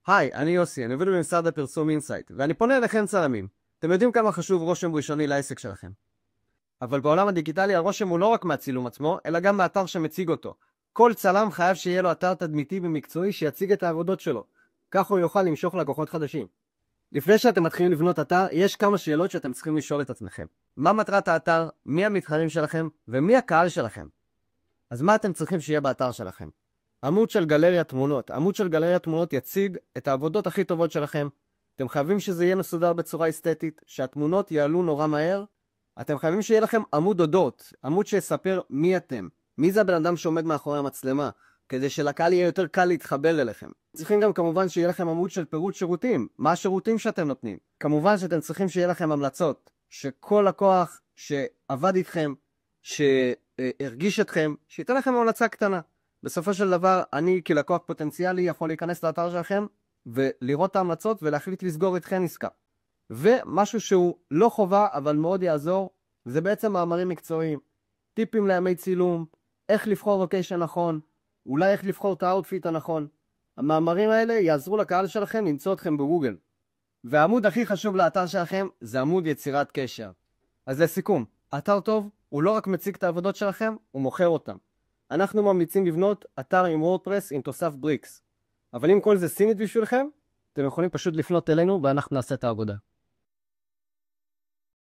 היי, אני יוסי, אני עובד במשרד הפרסום אינסייט, ואני פונה אליכם צלמים. אתם יודעים כמה חשוב רושם ראשוני לעסק שלכם. אבל בעולם הדיגיטלי הרושם הוא לא רק מהצילום עצמו, אלא גם מהאתר שמציג אותו. כל צלם חייב שיהיה לו אתר תדמיתי ומקצועי שיציג את העבודות שלו. כך הוא יוכל למשוך לקוחות חדשים. לפני שאתם מתחילים לבנות אתר, יש כמה שאלות שאתם צריכים לשאול את עצמכם. מה מטרת האתר, מי המתחרים שלכם, ומי הקהל שלכם? אז מה אתם צריכים שיהיה באתר שלכם? עמוד של גלריה תמונות. עמוד של גלריה תמונות יציג את העבודות הכי טובות שלכם. אתם חייבים שזה יהיה מסודר בצורה אסתטית, שהתמונות יעלו נורא מהר. אתם חייבים שיהיה לכם עמוד אודות, עמוד שיספר מי אתם. מי זה הבן אדם שעומד מאחורי המצלמה, כדי שלקהל יהיה יותר קל להתחבר אליכם. צריכים גם כמובן שיהיה לכם עמוד של פירוט שירותים, מה השירותים שאתם נותנים. כמובן שאתם צריכים שיהיה לכם המלצות, שכל לקוח שעבד איתכם, שהרגיש אתכם, שייתן לכם המלצה קטנה. בסופו של דבר, אני כלקוח פוטנציאלי יכול להיכנס לאתר שלכם ולראות את ההמלצות ולהחליט לסגור איתכם עסקה. ומשהו שהוא לא חובה אבל מאוד יעזור, זה בעצם מאמרים מקצועיים. טיפים לימי צילום, איך לבחור לוקיישן נכון, אולי איך לבחור את האוטפיט הנכון. המאמרים האלה יעזרו לקהל שלכם למצוא אתכם בגוגל. והעמוד הכי חשוב לאתר שלכם זה עמוד יצירת קשר. אז לסיכום, אתר טוב הוא לא רק מציג את העבודות שלכם, הוא מוכר אותם. אנחנו ממליצים לבנות אתר עם וורדפרס עם תוסף בריקס. אבל אם כל זה סינית בשבילכם, אתם יכולים פשוט לפנות אלינו ואנחנו נעשה את העבודה.